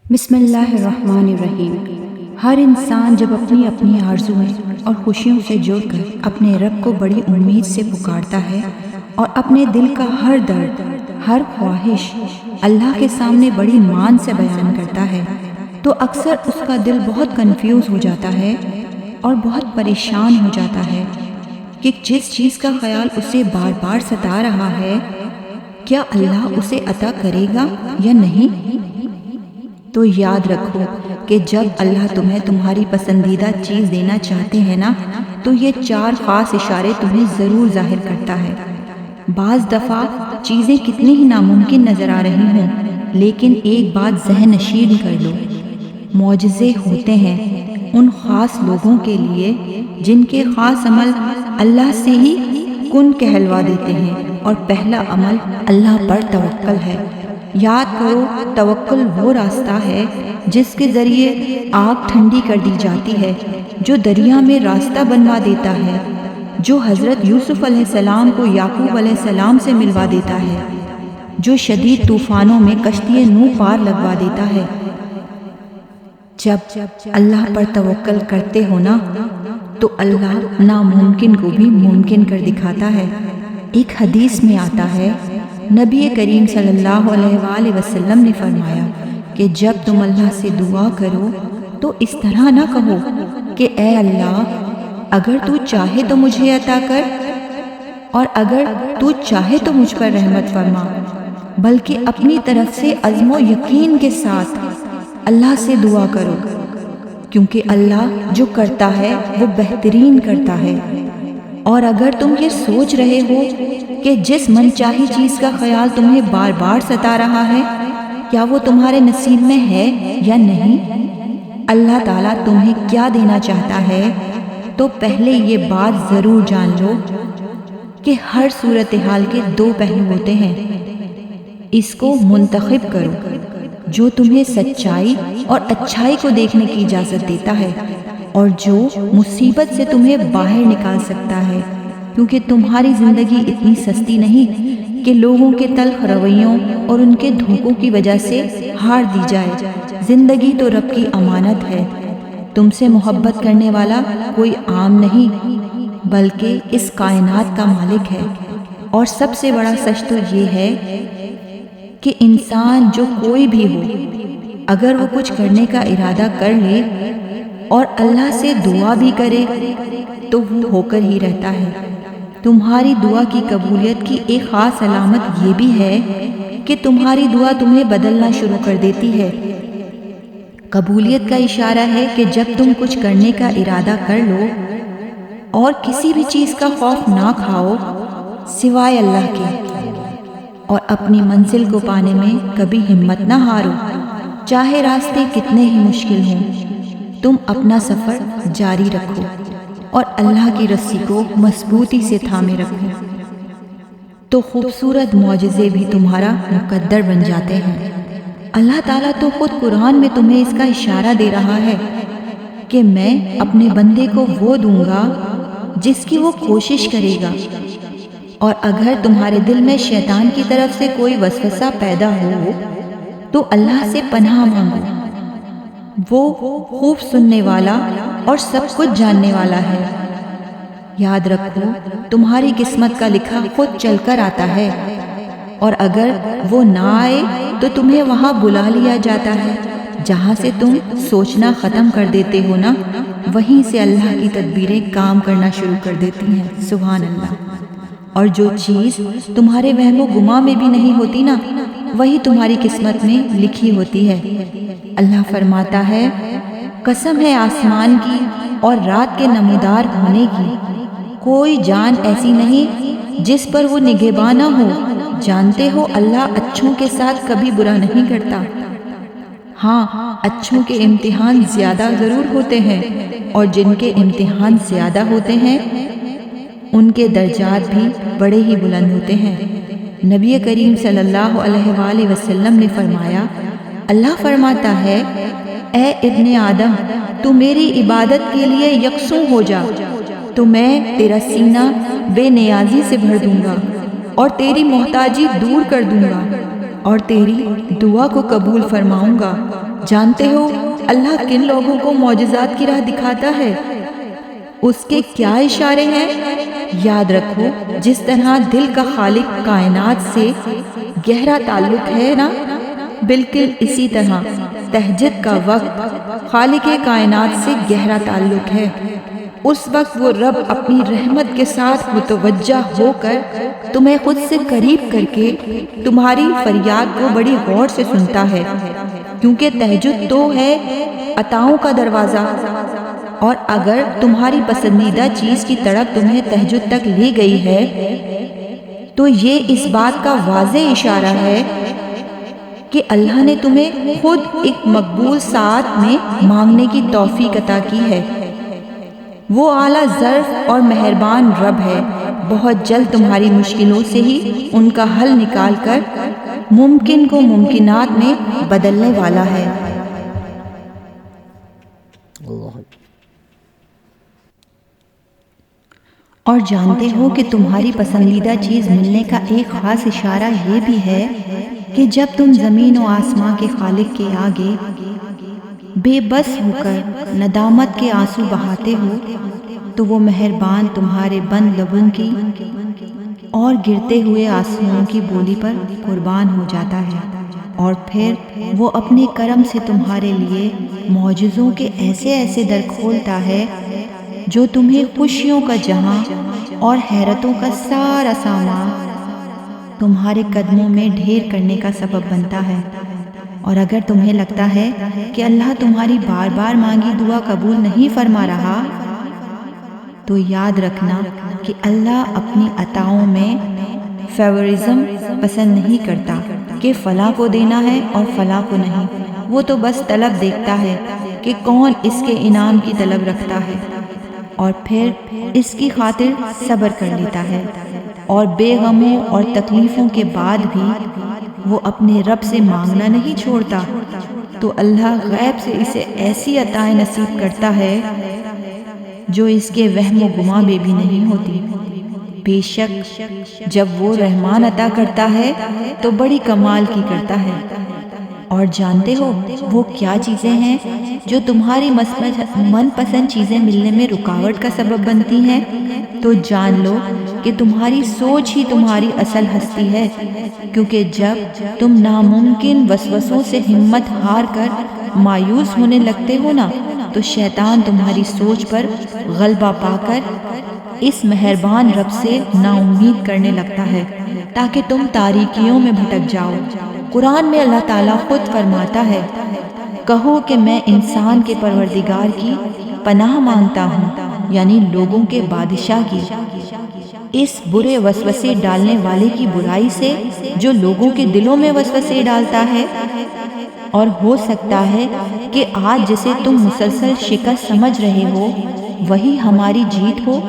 بسم اللہ الرحمن الرحیم۔ ہر انسان جب اپنی اپنی آرزوئیں اور خوشیوں سے جڑ کر اپنے رب کو بڑی امید سے پکارتا ہے اور اپنے دل کا ہر درد، ہر خواہش اللہ کے سامنے بڑی مان سے بیان کرتا ہے تو اکثر اس کا دل بہت کنفیوز ہو جاتا ہے اور بہت پریشان ہو جاتا ہے کہ جس چیز کا خیال اسے بار بار ستا رہا ہے کیا اللہ اسے عطا کرے گا یا نہیں۔ تو یاد رکھو کہ جب اللہ تمہیں تمہاری پسندیدہ چیز دینا چاہتے ہیں نا تو یہ 4 خاص اشارے تمہیں ضرور ظاہر کرتا ہے۔ بعض دفعہ چیزیں کتنی ہی ناممکن نظر آ رہی ہوں لیکن ایک بات ذہن نشین کر لو، معجزے ہوتے ہیں ان خاص لوگوں کے لیے جن کے خاص عمل اللہ سے ہی کن کہلوا دیتے ہیں، اور پہلا عمل اللہ پر توکل ہے۔ یاد کرو، توکل وہ راستہ ہے جس کے ذریعے آگ ٹھنڈی کر دی جاتی ہے، جو دریا میں راستہ بنوا دیتا ہے، جو حضرت یوسف علیہ السلام کو یعقوب علیہ السلام سے ملوا دیتا ہے، جو شدید طوفانوں میں کشتی نوح پار لگوا دیتا ہے۔ جب اللہ پر توکل کرتے ہو نا تو اللہ ناممکن کو بھی ممکن کر دکھاتا ہے۔ ایک حدیث میں آتا ہے، نبی کریم صلی اللہ علیہ وآلہ وسلم نے فرمایا کہ جب تم اللہ سے دعا کرو تو اس طرح نہ کہو کہ اے اللہ اگر تو چاہے تو مجھے عطا کر اور اگر تو چاہے تو مجھ پر رحمت فرما، بلکہ اپنی طرف سے عزم و یقین کے ساتھ اللہ سے دعا کرو، کیونکہ اللہ جو کرتا ہے وہ بہترین کرتا ہے۔ اور اگر تم یہ سوچ رہے ہو کہ جس منچاہی چیز کا خیال تمہیں بار بار ستا رہا ہے کیا وہ تمہارے نصیب میں ہے یا نہیں، اللہ تعالیٰ تمہیں کیا دینا چاہتا ہے، تو پہلے یہ بات ضرور جان لو کہ ہر صورتحال کے 2 پہلو ہوتے ہیں۔ اس کو منتخب کرو جو تمہیں سچائی اور اچھائی کو دیکھنے کی اجازت دیتا ہے اور جو مصیبت سے تمہیں باہر نکال سکتا ہے، کیونکہ تمہاری زندگی اتنی سستی نہیں کہ لوگوں کے تلخ رویوں اور ان کے دھوکوں کی وجہ سے ہار دی جائے۔ زندگی تو رب کی امانت ہے، تم سے محبت کرنے والا کوئی عام نہیں بلکہ اس کائنات کا مالک ہے۔ اور سب سے بڑا سچ تو یہ ہے کہ انسان جو کوئی بھی ہو اگر وہ کچھ کرنے کا ارادہ کر لے اور اللہ سے دعا بھی کرے تو وہ ہو کر ہی رہتا ہے۔ تمہاری دعا کی قبولیت کی ایک خاص علامت یہ بھی ہے کہ تمہاری دعا تمہیں بدلنا شروع کر دیتی ہے۔ قبولیت کا اشارہ ہے کہ جب تم کچھ کرنے کا ارادہ کر لو اور کسی بھی چیز کا خوف نہ کھاؤ سوائے اللہ کے، اور اپنی منزل کو پانے میں کبھی ہمت نہ ہارو، چاہے راستے کتنے ہی مشکل ہوں، تم اپنا سفر جاری رکھو اور اللہ کی رسی کو مضبوطی سے تھامے رکھو، تو خوبصورت معجزے بھی تمہارا مقدر بن جاتے ہیں۔ اللہ تعالیٰ تو خود قرآن میں تمہیں اس کا اشارہ دے رہا ہے کہ میں اپنے بندے کو وہ دوں گا جس کی وہ کوشش کرے گا، اور اگر تمہارے دل میں شیطان کی طرف سے کوئی وسوسہ پیدا ہو تو اللہ سے پناہ مانگو، وہ خوب سننے والا اور سب کچھ جاننے والا ہے۔ یاد رکھو، تمہاری قسمت کا لکھا خود چل کر آتا ہے، اور اگر وہ نہ آئے تو تمہیں وہاں بلا لیا جاتا ہے جہاں سے تم سوچنا ختم کر دیتے ہو نا، وہیں سے اللہ کی تدبیریں کام کرنا شروع کر دیتی ہیں۔ سبحان اللہ۔ اور جو چیز تمہارے وہم و گمان میں بھی نہیں ہوتی نا وہی تمہاری قسمت میں لکھی ہوتی ہے۔ اللہ فرماتا ہے، قسم ہے آسمان کی اور رات کے نمودار ہونے کی، کوئی جان ایسی نہیں جس پر وہ نگہباں نہ ہو۔ جانتے ہو اللہ اچھوں کے ساتھ کبھی برا نہیں کرتا، ہاں اچھوں کے امتحان زیادہ ضرور ہوتے ہیں، اور جن کے امتحان زیادہ ہوتے ہیں ان کے درجات بھی بڑے ہی بلند ہوتے ہیں۔ نبی کریم صلی اللہ علیہ وآلہ وسلم نے فرمایا، اللہ فرماتا ہے، اے ابن آدم تو میری عبادت کے لیے یکسوں ہو جا تو میں تیرا سینہ بے نیازی سے بھر دوں گا اور تیری محتاجی دور کر دوں گا۔ اور تیری دعا کو قبول فرماؤں گا۔ جانتے ہو اللہ کن لوگوں کو معجزات کی راہ دکھاتا ہے؟ اس کے کیا اشارے ہیں؟ یاد رکھو، جس طرح دل کا خالق کائنات سے گہرا تعلق ہے نا، بالکل اسی طرح تہجد کا وقت خالق کائنات سے گہرا تعلق ہے۔ اس وقت وہ رب اپنی رحمت کے ساتھ متوجہ ہو کر تمہیں خود سے قریب کر کے تمہاری فریاد کو بڑی غور سے سنتا ہے، کیونکہ تہجد تو ہے عطاؤں کا دروازہ، اور اگر تمہاری پسندیدہ چیز کی تڑپ تمہیں تہجد تک لے گئی ہے تو یہ اس بات کا واضح اشارہ ہے کہ اللہ نے تمہیں خود ایک مقبول ساعت میں مانگنے کی توفیق عطا کی ہے۔ وہ اعلیٰ ظرف اور مہربان رب ہے، بہت جلد تمہاری مشکلوں سے ہی ان کا حل نکال کر ممکن کو ممکنات میں بدلنے والا ہے۔ اور جانتے ہو کہ تمہاری پسندیدہ چیز ملنے کا ایک خاص اشارہ یہ بھی ہے کہ جب تم زمین و آسمان کے خالق کے آگے بے بس ہو کر ندامت کے آنسو بہاتے ہو تو وہ مہربان تمہارے بند لبوں کی اور گرتے ہوئے آنسوؤں کی بولی پر قربان ہو جاتا ہے، اور پھر وہ اپنے کرم سے تمہارے لیے معجزوں کے ایسے ایسے در کھولتا ہے جو تمہیں خوشیوں کا جہاں اور حیرتوں کا سارا سامان تمہارے قدموں میں ڈھیر کرنے کا سبب بنتا ہے۔ اور اگر تمہیں لگتا ہے کہ اللہ تمہاری بار بار مانگی دعا قبول نہیں فرما رہا تو یاد رکھنا کہ اللہ اپنی عطاؤں میں فیورزم پسند نہیں کرتا کہ فلاں کو دینا ہے اور فلاں کو نہیں۔ وہ تو بس طلب دیکھتا ہے کہ کون اس کے انعام کی طلب رکھتا ہے اور پھر اس کی خاطر صبر کر لیتا ہے، اور بے غموں اور تکلیفوں کے بعد بھی وہ اپنے رب سے مانگنا نہیں چھوڑتا، تو اللہ غیب سے اسے ایسی عطائیں نصیب کرتا ہے جو اس کے وہم و گمان میں بھی نہیں ہوتی۔ بے شک جب وہ رحمان عطا کرتا ہے تو بڑی کمال کی کرتا ہے۔ اور جانتے ہو وہ کیا چیزیں ہیں جو تمہاری من پسند چیزیں ملنے میں رکاوٹ کا سبب بنتی ہیں؟ تو جان لو کہ تمہاری سوچ ہی تمہاری اصل ہستی ہے، کیونکہ جب تم ناممکن وسوسوں سے ہمت ہار کر مایوس ہونے لگتے ہو نا، تو شیطان تمہاری سوچ پر غلبہ پا کر اس مہربان رب سے نا امید کرنے لگتا ہے تاکہ تم تاریکیوں میں بھٹک جاؤ۔ قرآن میں اللہ تعالیٰ خود فرماتا ہے، کہو کہ میں انسان کے پروردگار کی پناہ مانگتا ہوں، یعنی لوگوں کے بادشاہ کی، اس برے وسوسے ڈالنے والے کی برائی سے جو لوگوں کے دلوں میں وسوسے ڈالتا ہے۔ اور ہو سکتا ہے کہ آج جسے تم مسلسل شکست سمجھ رہے ہو وہی ہماری جیت ہو،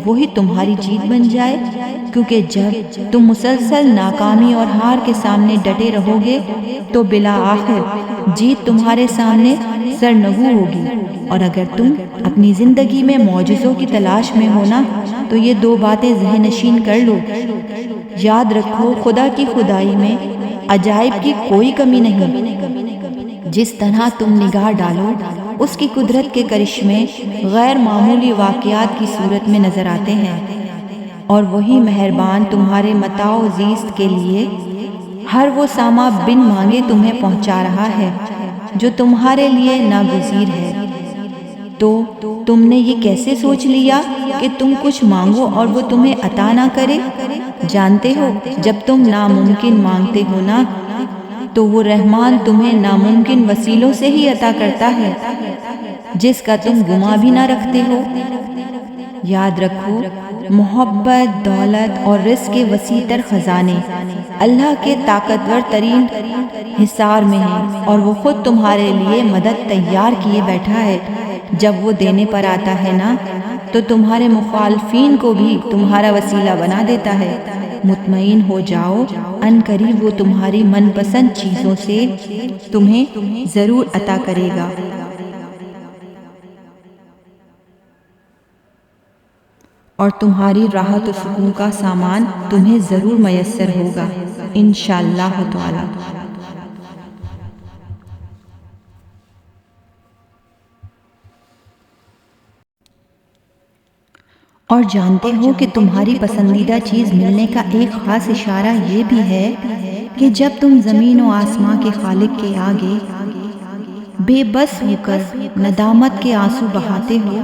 وہی تمہاری جیت بن جائے، کیونکہ جب تم مسلسل ناکامی اور ہار کے سامنے ڈٹے رہو گے تو بالآخر جیت تمہارے سامنے سرنگو ہوگی۔ اور اگر تم اپنی زندگی میں معجزوں کی تلاش میں ہونا تو یہ دو باتیں ذہن نشین کر لو۔ یاد رکھو، خدا کی خدائی میں عجائب کی کوئی کمی نہیں۔ جس طرح تم نگاہ ڈالو اس کی قدرت کے کرشمے غیر معمولی واقعات کی صورت میں نظر آتے ہیں، اور وہی مہربان تمہارے متاع و زیست کے لیے ہر وہ سامان بن مانگے تمہیں پہنچا رہا ہے جو تمہارے لیے ناگزیر ہے۔ تو تم نے یہ کیسے سوچ لیا کہ تم کچھ مانگو اور وہ تمہیں عطا نہ کرے؟ جانتے ہو جب تم ناممکن مانگتے ہو نا تو وہ رحمان تمہیں ناممکن وسیلوں سے ہی عطا کرتا ہے جس کا تم گمان بھی نہ رکھتے ہو۔ یاد رکھو، محبت، دولت اور رزق کے وسیع تر خزانے اللہ کے طاقتور ترین حصار میں ہیں، اور وہ خود تمہارے لیے مدد تیار کیے بیٹھا ہے۔ جب وہ دینے پر آتا ہے نا تو تمہارے مخالفین کو بھی تمہارا وسیلہ بنا دیتا ہے۔ مطمئن ہو جاؤ، ان قریب وہ تمہاری من پسند چیزوں سے تمہیں ضرور عطا کرے گا۔ اور تمہاری راحت و سکون کا سامان تمہیں ضرور میسر ہوگا انشاءاللہ تعالی۔ اور جانتے ہو کہ تمہاری پسندیدہ چیز ملنے کا ایک خاص اشارہ یہ بھی ہے کہ جب تم زمین و آسمان کے خالق کے آگے بے بس ہو کر ندامت کے آنسو بہاتے ہو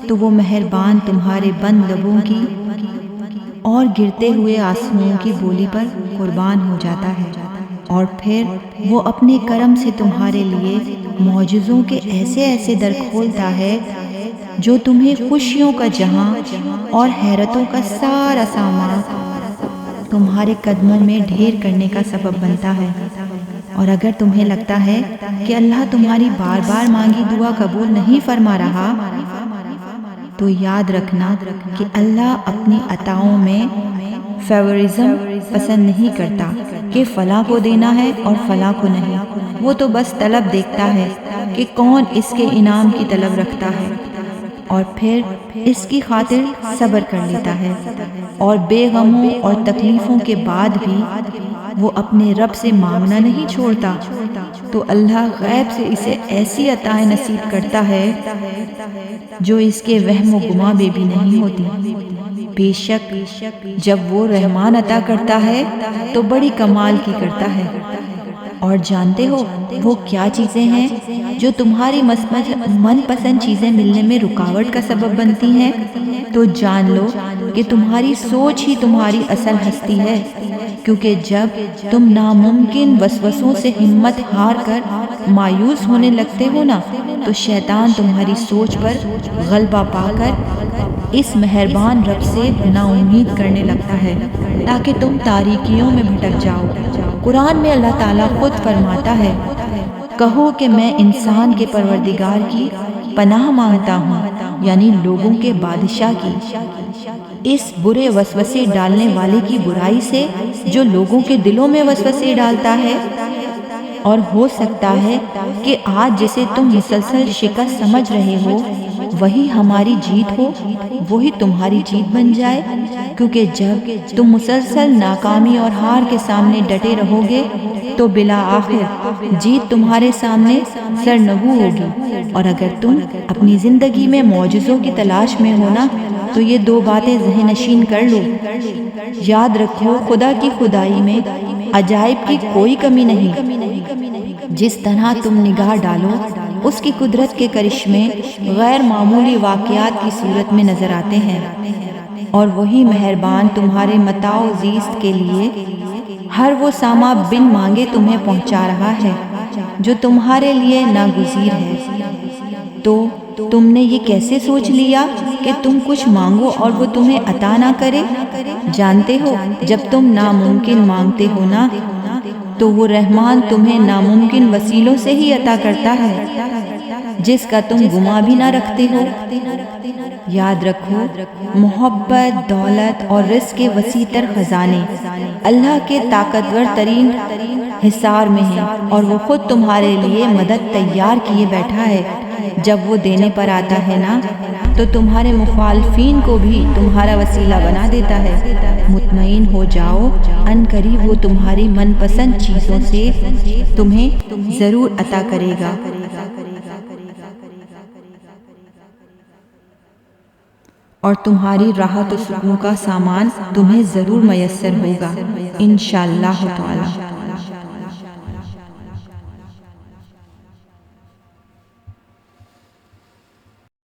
تو وہ مہربان تمہارے بند لبوں کی اور گرتے ہوئے آنسوؤں کی بولی پر قربان ہو جاتا ہے، اور پھر وہ اپنے کرم سے تمہارے لیے معجزوں کے ایسے ایسے در کھولتا ہے جو تمہیں خوشیوں کا جہاں اور حیرتوں کا سارا سامان تمہارے قدموں میں ڈھیر کرنے کا سبب بنتا ہے۔ اور اگر تمہیں لگتا ہے کہ اللہ تمہاری بار بار مانگی دعا قبول نہیں فرما رہا تو یاد رکھنا کہ اللہ اپنی عطاؤں میں فیورزم پسند نہیں کرتا کہ فلاں کو دینا ہے اور فلاں کو نہیں۔ وہ تو بس طلب دیکھتا ہے کہ کون اس کے انعام کی طلب رکھتا ہے اور پھر اس کی خاطر صبر کر لیتا ہے، اور بے غموں اور تکلیفوں کے بعد بھی وہ اپنے رب سے مانگنا نہیں چھوڑتا تو اللہ غیب سے اسے ایسی عطائیں نصیب کرتا ہے جو اس کے وہم و گماں میں بھی نہیں ہوتی۔ بے شک جب وہ رحمان عطا کرتا ہے تو بڑی کمال کی کرتا ہے۔ اور جانتے ہو وہ کیا چیزیں ہیں جو تمہاری من پسند چیزیں ملنے میں رکاوٹ کا سبب بنتی ہیں؟ تو جان لو کہ تمہاری سوچ ہی تمہاری اصل ہستی ہے، کیونکہ جب تم ناممکن وسوسوں سے ہمت ہار کر مایوس ہونے لگتے ہو نا تو شیطان تمہاری سوچ پر غلبہ پا کر اس مہربان رب سے نا امید کرنے لگتا ہے تاکہ تم تاریکیوں میں بھٹک جاؤ۔ قرآن میں اللہ تعالیٰ خود فرماتا ہے، کہو کہ میں انسان کے پروردگار کی پناہ مانگتا ہوں، یعنی لوگوں کے بادشاہ کی، اس برے وسوسے ڈالنے والے کی برائی سے جو لوگوں کے دلوں میں وسوسے ڈالتا ہے۔ اور ہو سکتا ہے کہ آج جسے تم مسلسل شکست سمجھ رہے ہو وہی ہماری جیت ہو، وہی تمہاری جیت بن جائے، کیونکہ جب تم مسلسل ناکامی اور ہار کے سامنے ڈٹے رہو گے تو بالآخر جیت تمہارے سامنے سرنگو ہوگی۔ اور اگر تم اپنی زندگی میں معجزوں کی تلاش میں ہونا تو یہ دو باتیں ذہن نشین کر لو۔ یاد رکھو خدا کی خدائی میں عجائب کی کوئی کمی نہیں۔ جس طرح تم نگاہ ڈالو اس کی قدرت کے کرشمے غیر معمولی واقعات کی صورت میں نظر آتے ہیں، اور وہی مہربان تمہارے متاع و زیست کے لیے ہر وہ سامان بن مانگے تمہیں پہنچا رہا ہے جو تمہارے لیے ناگزیر ہے۔ تو تم نے یہ کیسے سوچ لیا کہ تم کچھ مانگو اور وہ تمہیں عطا نہ کرے؟ جانتے ہو جب تم ناممکن مانگتے ہو نا تو وہ رحمان تمہیں ناممکن وسیلوں سے ہی عطا کرتا ہے جس کا تم گمان بھی نہ رکھتے ہو۔ یاد رکھو محبت، دولت اور رزق کے وسیع تر خزانے اللہ کے طاقتور ترین حصار میں ہیں، اور وہ خود تمہارے لیے مدد تیار کیے بیٹھا ہے۔ جب وہ دینے پر آتا ہے نا تو تمہارے مخالفین کو بھی تمہارا وسیلہ بنا دیتا ہے۔ مطمئن ہو جاؤ ان قریب وہ تمہاری من پسند چیزوں سے تمہیں ضرور عطا کرے گا۔ اور تمہاری راحت و سکون کا سامان تمہیں ضرور میسر ہوگا انشاءاللہ تعالی۔